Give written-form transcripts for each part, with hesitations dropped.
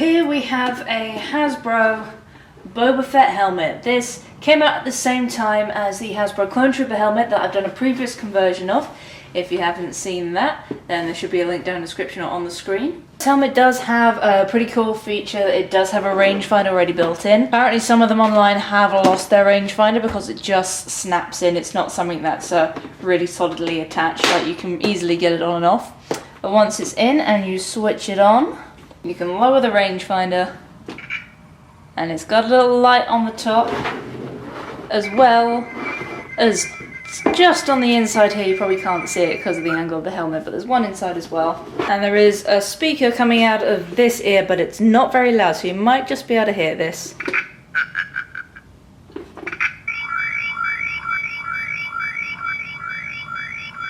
here we have a Hasbro Boba Fett helmet. This came out at the same time as the Hasbro Clone Trooper helmet that I've done a previous conversion of. If you haven't seen that, then there should be a link down in the description or on the screen. This helmet does have a pretty cool feature. It does have a rangefinder already built in. Apparently some of them online have lost their rangefinder because it just snaps in. It's not something that's really solidly attached, like you can easily get it on and off. But once it's in and you switch it on, you can lower the rangefinder, and it's got a little light on the top, as well as just on the inside here. You probably can't see it because of the angle of the helmet, but there's one inside as well. And there is a speaker coming out of this ear, but it's not very loud, so you might just be able to hear this.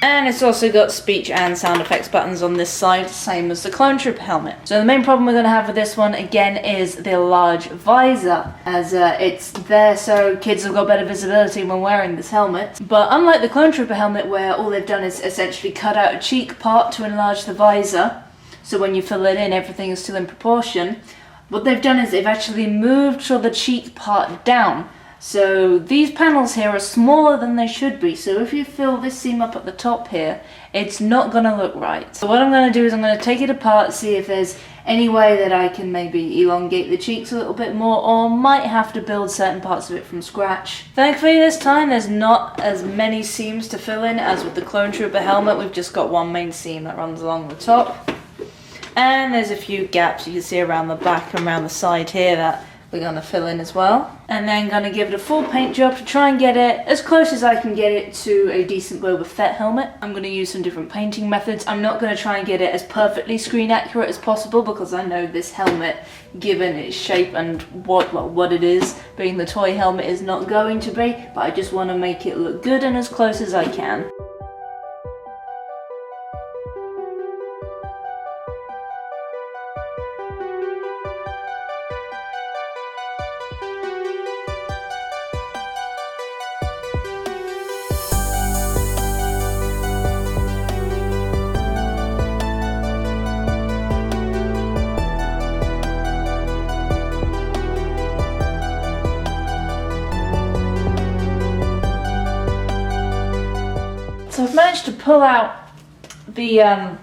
And it's also got speech and sound effects buttons on this side, same as the Clone Trooper helmet. So the main problem we're going to have with this one, again, is the large visor, as it's there so kids have got better visibility when wearing this helmet. But unlike the Clone Trooper helmet, where all they've done is essentially cut out a cheek part to enlarge the visor, so when you fill it in, everything is still in proportion, what they've done is they've actually moved the cheek part down. So these panels here are smaller than they should be, so if you fill this seam up at the top here, it's not going to look right. So what I'm going to do is I'm going to take it apart, see if there's any way that I can maybe elongate the cheeks a little bit more, or might have to build certain parts of it from scratch. Thankfully this time there's not as many seams to fill in as with the Clone Trooper helmet. We've just got one main seam that runs along the top. And there's a few gaps you can see around the back and around the side here that we're going to fill in as well. And then going to give it a full paint job to try and get it as close as I can get it to a decent Boba Fett helmet. I'm going to use some different painting methods. I'm not going to try and get it as perfectly screen accurate as possible, because I know this helmet, given its shape and what it is, being the toy helmet, is not going to be, but I just want to make it look good and as close as I can. So I've managed to pull out the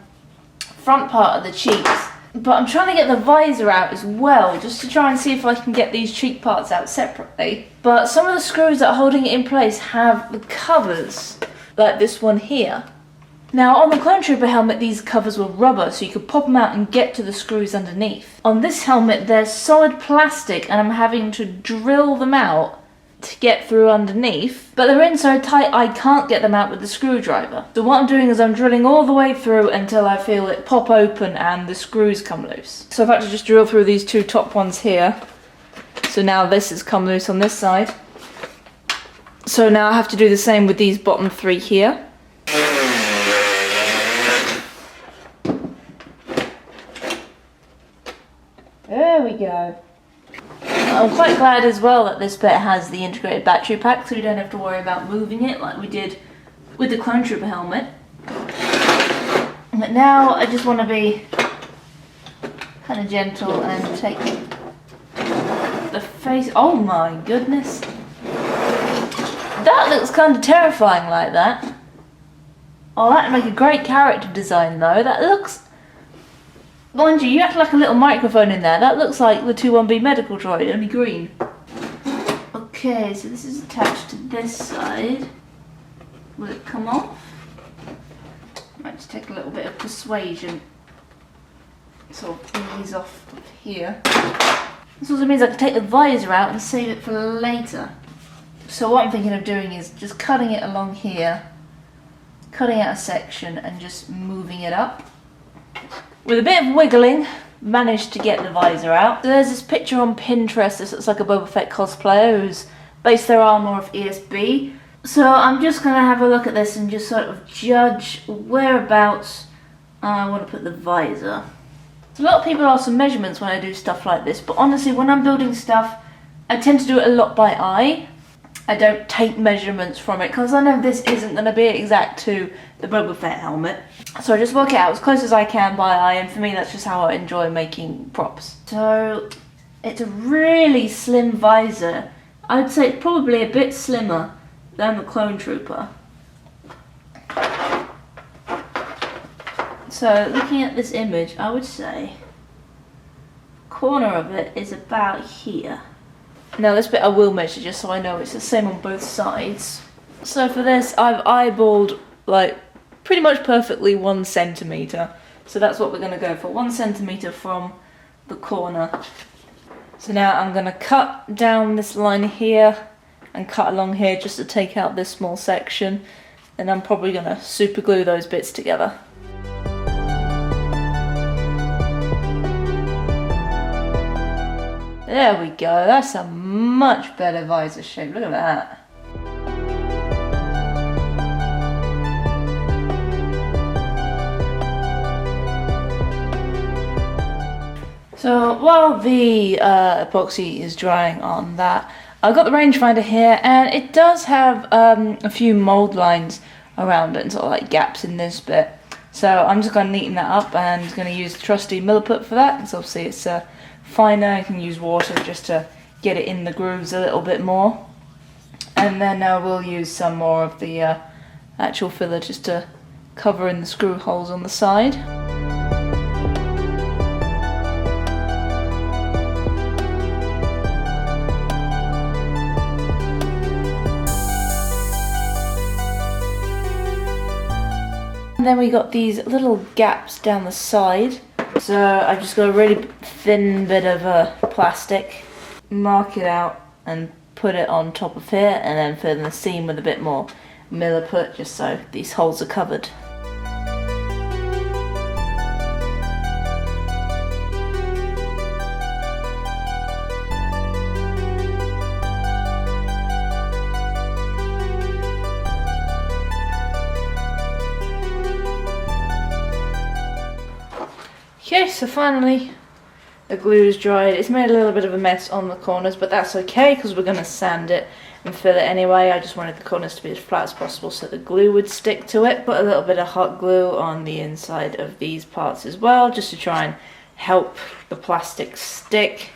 front part of the cheeks, but I'm trying to get the visor out as well, just to try and see if I can get these cheek parts out separately. But some of the screws that are holding it in place have the covers, like this one here. Now on the Clone Trooper helmet these covers were rubber, so you could pop them out and get to the screws underneath. On this helmet they're solid plastic, and I'm having to drill them out to get through underneath, but they're in so tight I can't get them out with the screwdriver. So what I'm doing is I'm drilling all the way through until I feel it pop open and the screws come loose. So I've had to just drill through these two top ones here. So now this has come loose on this side. So now I have to do the same with these bottom three here. There we go. I'm quite glad as well that this bit has the integrated battery pack, so we don't have to worry about moving it like we did with the Clone Trooper helmet. But now I just want to be kind of gentle and take the face. Oh my goodness. That looks kind of terrifying like that. Oh, that'd make a great character design though. That looks... Mind you act like a little microphone in there. That looks like the 21B medical droid, only green. Okay, so this is attached to this side. Will it come off? Might just take a little bit of persuasion. Sort of ease off of here. This also means I can take the visor out and save it for later. So what I'm thinking of doing is just cutting it along here, cutting out a section and just moving it up. With a bit of wiggling, managed to get the visor out. So there's this picture on Pinterest. This looks like a Boba Fett cosplayer who's based their armour off ESB. So I'm just going to have a look at this and just sort of judge whereabouts I want to put the visor. So a lot of people ask for measurements when I do stuff like this, but honestly when I'm building stuff I tend to do it a lot by eye. I don't take measurements from it, because I know this isn't going to be exact to the Boba Fett helmet. So I just work it out as close as I can by eye, and for me that's just how I enjoy making props. So it's a really slim visor. I'd say it's probably a bit slimmer than the Clone Trooper. So looking at this image, I would say corner of it is about here. Now this bit I will measure just so I know it's the same on both sides. So for this I've eyeballed like pretty much perfectly 1 centimetre. So that's what we're going to go for, 1 centimetre from the corner. So now I'm going to cut down this line here and cut along here just to take out this small section. And I'm probably going to super glue those bits together. There we go, that's a much better visor shape, look at that. So while the epoxy is drying on that, I've got the rangefinder here, and it does have a few mould lines around it and sort of like gaps in this bit. So I'm just going to neaten that up and going to use the trusty Milliput for that, because obviously it's finer. I can use water just to get it in the grooves a little bit more. And then we'll use some more of the actual filler just to cover in the screw holes on the side. And then we got these little gaps down the side. So I've just got a really thin bit of plastic, mark it out and put it on top of here, and then fill in the seam with a bit more Milliput just so these holes are covered. Okay, so finally the glue is dried. It's made a little bit of a mess on the corners, but that's okay because we're going to sand it and fill it anyway. I just wanted the corners to be as flat as possible so the glue would stick to it. Put a little bit of hot glue on the inside of these parts as well, just to try and help the plastic stick.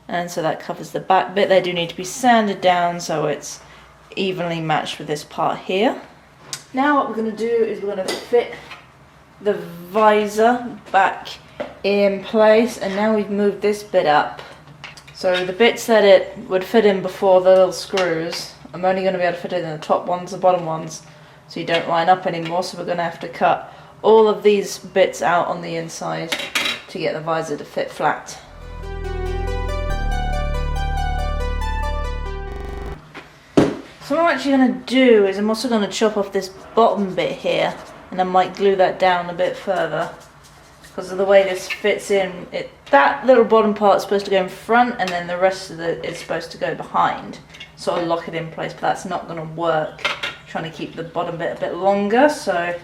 And so that covers the back bit. They do need to be sanded down so it's evenly matched with this part here. Now what we're going to do is we're going to fit the visor back in place, and now we've moved this bit up. So the bits that it would fit in before, the little screws, I'm only going to be able to fit it in the top ones, the bottom ones, so you don't line up anymore. So we're going to have to cut all of these bits out on the inside to get the visor to fit flat. So what I'm actually going to do is I'm also going to chop off this bottom bit here, and I might glue that down a bit further because of the way this fits in. That little bottom part is supposed to go in front, and then the rest of it is supposed to go behind, sort of lock it in place, but that's not going to work. I'm trying to keep the bottom bit a bit longer, so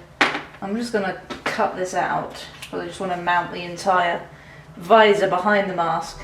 I'm just going to cut this out because I just want to mount the entire visor behind the mask.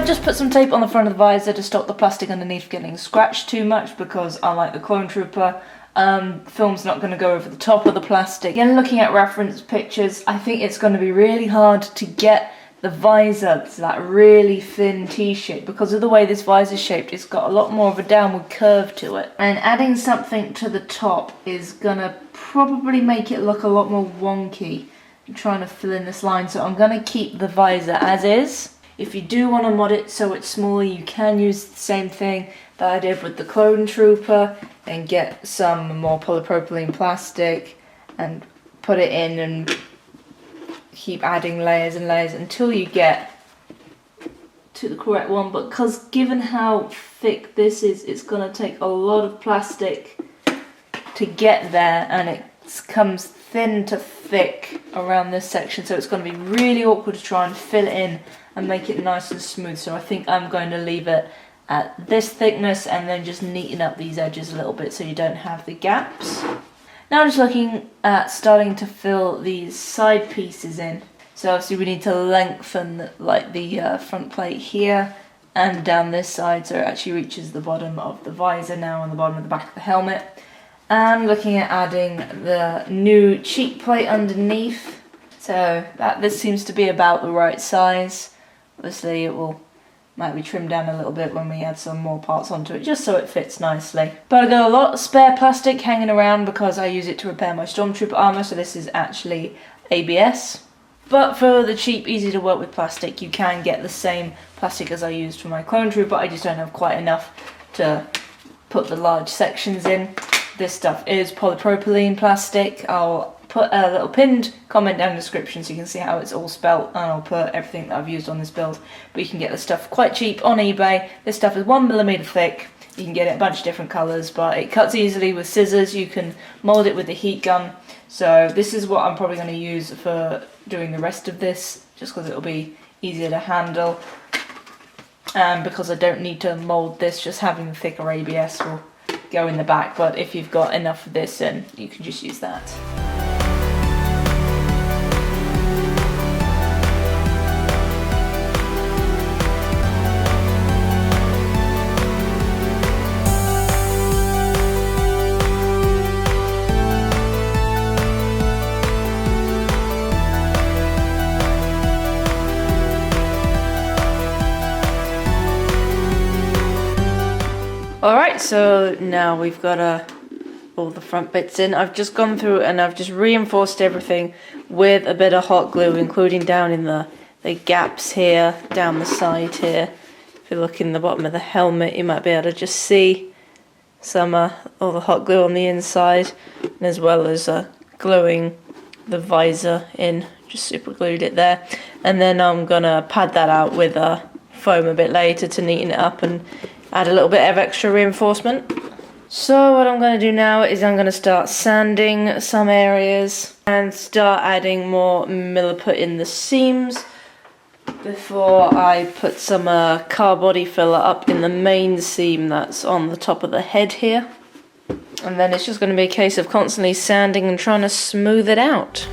just put some tape on the front of the visor to stop the plastic underneath getting scratched too much, because unlike the Clone Trooper, film's not going to go over the top of the plastic. Again, looking at reference pictures, I think it's going to be really hard to get the visor to that really thin T-shape. Because of the way this visor is shaped, it's got a lot more of a downward curve to it. And adding something to the top is going to probably make it look a lot more wonky. I'm trying to fill in this line, so I'm going to keep the visor as is. If you do want to mod it so it's smaller, you can use the same thing that I did with the Clone Trooper and get some more polypropylene plastic and put it in and keep adding layers and layers until you get to the correct one. But because given how thick this is, it's going to take a lot of plastic to get there, and it comes thin to thick around this section, so it's going to be really awkward to try and fill it in and make it nice and smooth. So I think I'm going to leave it at this thickness and then just neaten up these edges a little bit so you don't have the gaps. Now I'm just looking at starting to fill these side pieces in. So obviously we need to lengthen the front plate here and down this side so it actually reaches the bottom of the visor now and the bottom of the back of the helmet. And looking at adding the new cheek plate underneath, so this seems to be about the right size. Obviously it might be trimmed down a little bit when we add some more parts onto it, just so it fits nicely. But I've got a lot of spare plastic hanging around because I use it to repair my Stormtrooper armour, so this is actually ABS. But for the cheap, easy to work with plastic, you can get the same plastic as I used for my Clone Trooper. I just don't have quite enough to put the large sections in. This stuff is polypropylene plastic. I'll put a little pinned comment down in the description so you can see how it's all spelt, and I'll put everything that I've used on this build. But you can get this stuff quite cheap on eBay. This stuff is 1mm thick. You can get it a bunch of different colours, but it cuts easily with scissors. You can mould it with a heat gun. So this is what I'm probably going to use for doing the rest of this, just because it'll be easier to handle. And because I don't need to mould this, just having the thicker ABS will go in the back. But if you've got enough of this, then you can just use that. Alright, so now we've got all the front bits in. I've just gone through and I've just reinforced everything with a bit of hot glue, including down in the gaps here, down the side here. If you look in the bottom of the helmet, you might be able to just see some all the hot glue on the inside, and as well as gluing the visor in. Just super glued it there, and then I'm gonna pad that out with foam a bit later to neaten it up and add a little bit of extra reinforcement. So what I'm going to do now is I'm going to start sanding some areas and start adding more milliput in the seams before I put some car body filler up in the main seam that's on the top of the head here. And then it's just going to be a case of constantly sanding and trying to smooth it out.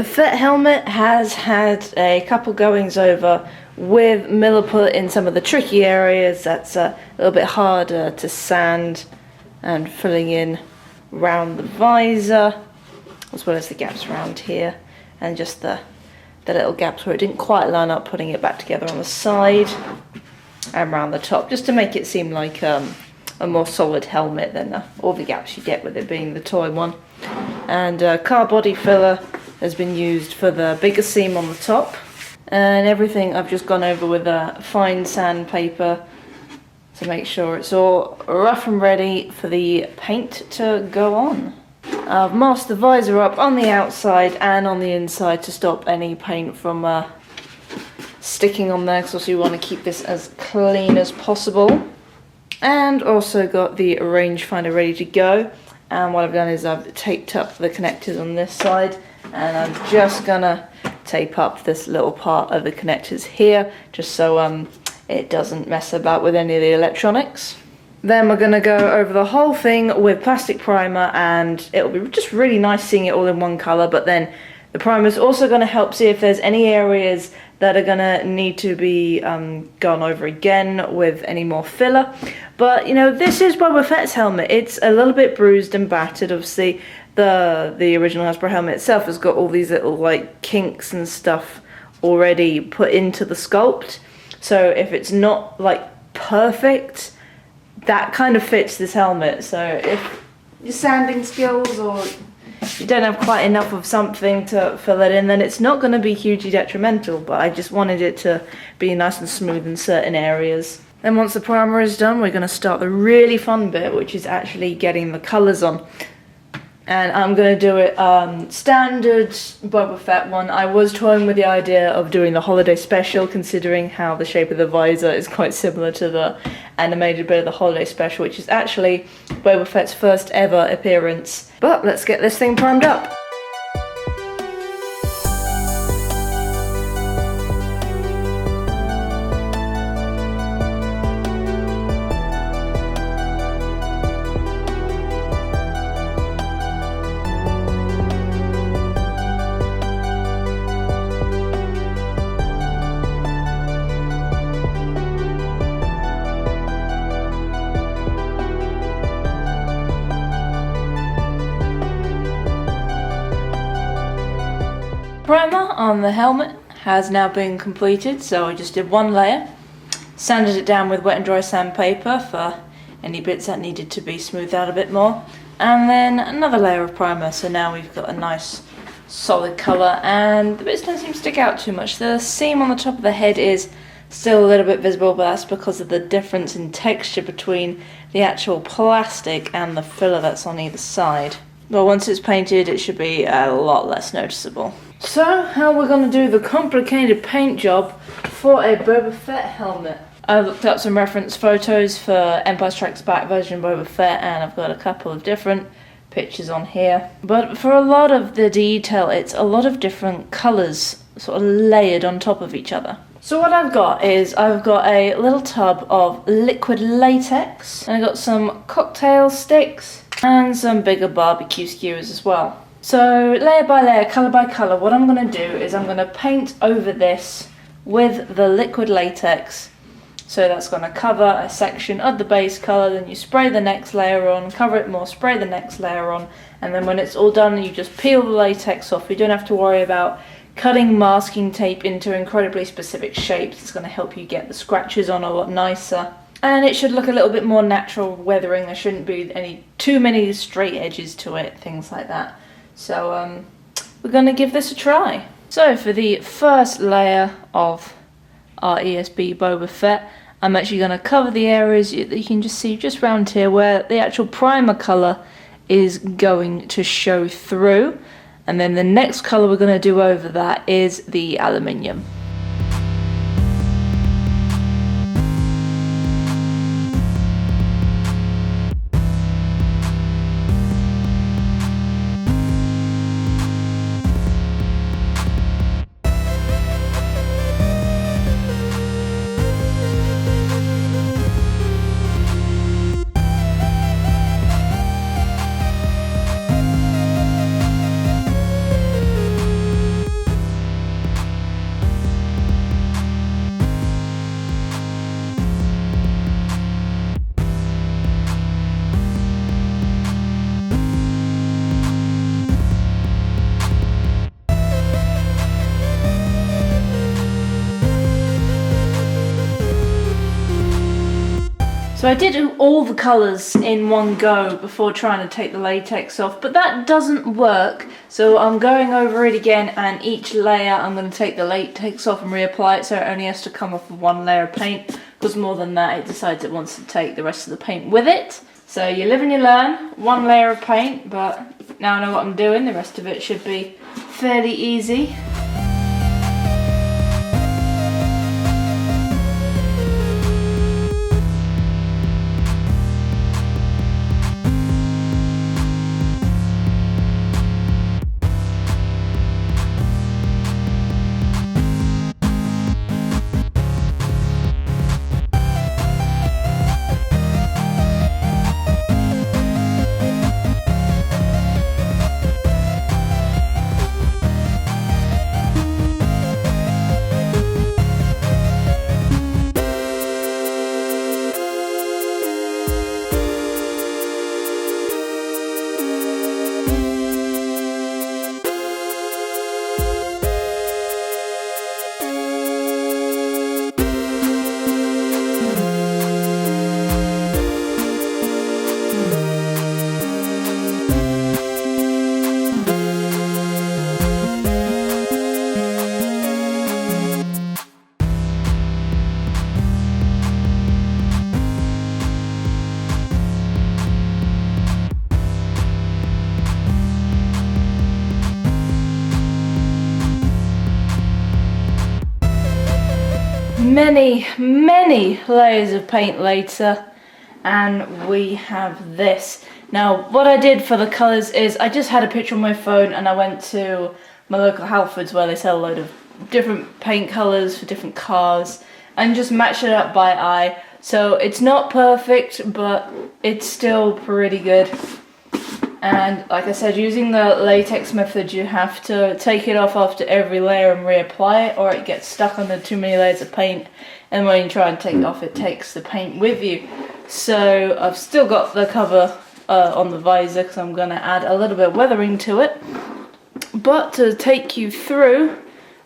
The Fett helmet has had a couple goings over with milliput in some of the tricky areas. That's a little bit harder to sand, and filling in round the visor, as well as the gaps around here, and just the little gaps where it didn't quite line up, putting it back together on the side and around the top, just to make it seem like a more solid helmet than all the gaps you get with it being the toy one. And car body filler has been used for the bigger seam on the top, and everything I've just gone over with a fine sandpaper to make sure it's all rough and ready for the paint to go on. I've masked the visor up on the outside and on the inside to stop any paint from sticking on there, because also you want to keep this as clean as possible. And also got the rangefinder ready to go, and what I've done is I've taped up the connectors on this side, and I'm just gonna tape up this little part of the connectors here, just so it doesn't mess about with any of the electronics. Then we're gonna go over the whole thing with plastic primer, and it'll be just really nice seeing it all in one color, but then the primer is also gonna help see if there's any areas that are gonna need to be gone over again with any more filler. But you know, this is Boba Fett's helmet. It's a little bit bruised and battered. Obviously the original Hasbro helmet itself has got all these little like kinks and stuff already put into the sculpt, so if it's not like perfect, that kind of fits this helmet. So if your sanding skills or you don't have quite enough of something to fill it in, then it's not going to be hugely detrimental, but I just wanted it to be nice and smooth in certain areas. Then once the primer is done, we're going to start the really fun bit, which is actually getting the colours on. And I'm going to do it standard Boba Fett one. I was toying with the idea of doing the holiday special, considering how the shape of the visor is quite similar to the animated bit of the holiday special, which is actually Boba Fett's first ever appearance. But let's get this thing primed up. Primer on the helmet has now been completed, so I just did one layer, sanded it down with wet and dry sandpaper for any bits that needed to be smoothed out a bit more, and then another layer of primer, so now we've got a nice solid colour, and the bits don't seem to stick out too much. The seam on the top of the head is still a little bit visible, but that's because of the difference in texture between the actual plastic and the filler that's on either side. But once it's painted, it should be a lot less noticeable. So, how we're going to do the complicated paint job for a Boba Fett helmet. I looked up some reference photos for Empire Strikes Back version Boba Fett, and I've got a couple of different pictures on here. But for a lot of the detail, it's a lot of different colours sort of layered on top of each other. So what I've got is, I've got a little tub of liquid latex, and I've got some cocktail sticks, and some bigger barbecue skewers as well. So layer by layer, colour by colour, what I'm going to do is I'm going to paint over this with the liquid latex. So that's going to cover a section of the base colour, then you spray the next layer on, cover it more, spray the next layer on, and then when it's all done you just peel the latex off. You don't have to worry about cutting masking tape into incredibly specific shapes. It's going to help you get the scratches on a lot nicer. And it should look a little bit more natural weathering. There shouldn't be too many straight edges to it, things like that. So we're going to give this a try. So for the first layer of our ESB Boba Fett, I'm actually going to cover the areas that you can just see just around here where the actual primer colour is going to show through. And then the next colour we're going to do over that is the aluminium. So I did all the colours in one go before trying to take the latex off, but that doesn't work. So I'm going over it again, and each layer I'm going to take the latex off and reapply it, so it only has to come off with one layer of paint, because more than that it decides it wants to take the rest of the paint with it. So you live and you learn, one layer of paint, but now I know what I'm doing, the rest of it should be fairly easy. Many layers of paint later, and we have this. Now what I did for the colours is I just had a picture on my phone, and I went to my local Halfords where they sell a load of different paint colours for different cars, and just matched it up by eye. So it's not perfect, but it's still pretty good. And like I said, using the latex method, you have to take it off after every layer and reapply it, or it gets stuck under too many layers of paint, and when you try and take it off, it takes the paint with you. So I've still got the cover on the visor, because I'm going to add a little bit of weathering to it. But to take you through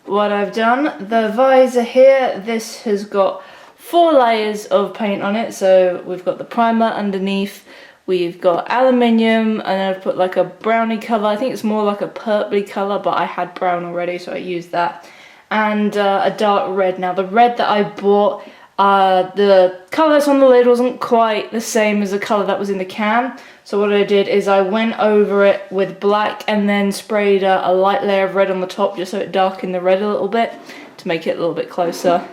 what I've done, the visor here, this has got 4 layers of paint on it. So we've got the primer underneath, we've got aluminium, and I've put like a browny colour. I think it's more like a purpley colour, but I had brown already, so I used that. And a dark red. Now the red that I bought, the colour that's on the lid wasn't quite the same as the colour that was in the can. So what I did is I went over it with black and then sprayed a light layer of red on the top, just so it darkened the red a little bit to make it a little bit closer.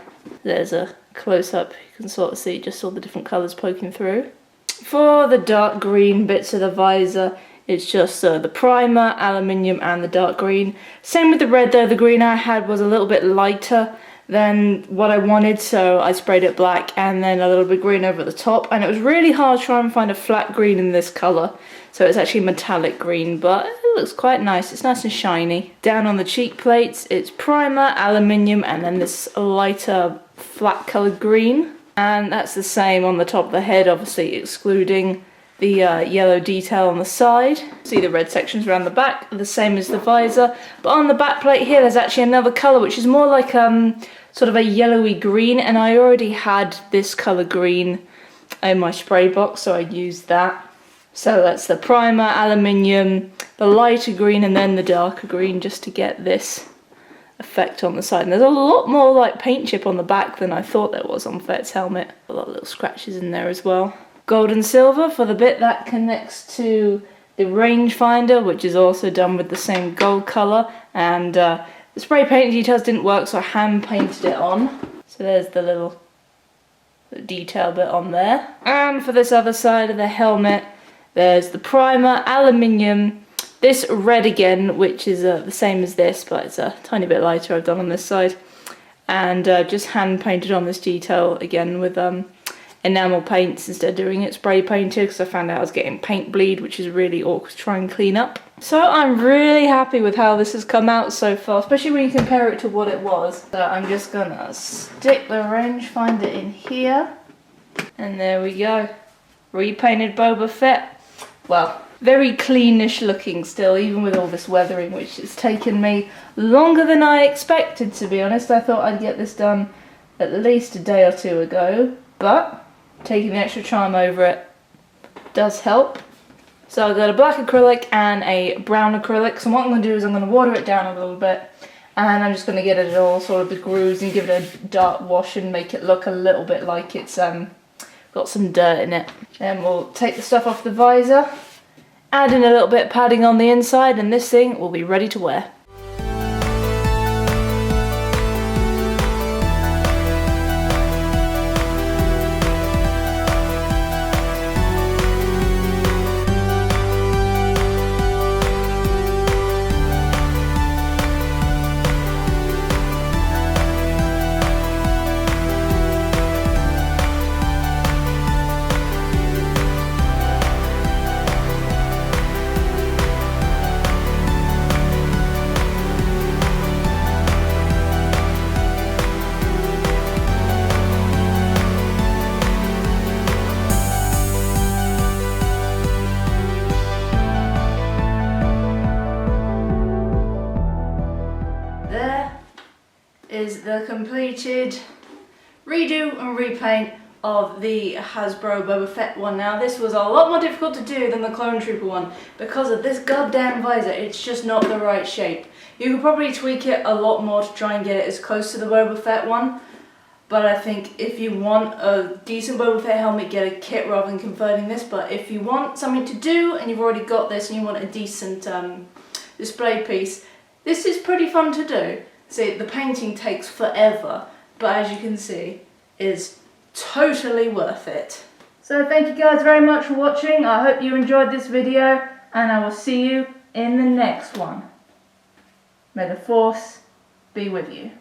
There's a close-up, you can sort of see just all the different colours poking through. For the dark green bits of the visor, it's just the primer, aluminium, and the dark green. Same with the red though, the green I had was a little bit lighter than what I wanted, so I sprayed it black and then a little bit green over the top, and it was really hard to try and find a flat green in this colour. So it's actually metallic green, but it looks quite nice, it's nice and shiny. Down on the cheek plates, it's primer, aluminium, and then this lighter flat coloured green. And that's the same on the top of the head, obviously excluding the yellow detail on the side. See the red sections around the back, the same as the visor. But on the back plate here, there's actually another colour, which is more like sort of a yellowy green, and I already had this colour green in my spray box, so I used that. So that's the primer, aluminium, the lighter green, and then the darker green, just to get this effect on the side. And there's a lot more like paint chip on the back than I thought there was on Fett's helmet. A lot of little scratches in there as well. Gold and silver for the bit that connects to the rangefinder, which is also done with the same gold colour. And the spray paint details didn't work, so I hand painted it on. So there's the little detail bit on there. And for this other side of the helmet, there's the primer, aluminium, this red again, which is the same as this, but it's a tiny bit lighter I've done on this side. And just hand painted on this detail again with enamel paints instead of doing it spray painted, because I found out I was getting paint bleed, which is really awkward to try and clean up. So I'm really happy with how this has come out so far, especially when you compare it to what it was. So I'm just gonna stick the rangefinder in here, and there we go. Repainted Boba Fett. Well, very cleanish looking still, even with all this weathering, which has taken me longer than I expected, to be honest. I thought I'd get this done at least a day or two ago, but taking the extra charm over it does help. So I've got a black acrylic and a brown acrylic. So what I'm going to do is I'm going to water it down a little bit, and I'm just going to get it all sort of begruised and give it a dark wash and make it look a little bit like it's got some dirt in it. Then we'll take the stuff off the visor, add in a little bit of padding on the inside, and this thing will be ready to wear. Is the completed redo and repaint of the Hasbro Boba Fett one. Now this was a lot more difficult to do than the Clone Trooper one because of this goddamn visor. It's just not the right shape. You could probably tweak it a lot more to try and get it as close to the Boba Fett one, but I think if you want a decent Boba Fett helmet, get a kit rather than converting this. But if you want something to do and you've already got this and you want a decent display piece, this is pretty fun to do. See, the painting takes forever, but as you can see, is totally worth it. So thank you guys very much for watching. I hope you enjoyed this video, and I will see you in the next one. May the Force be with you.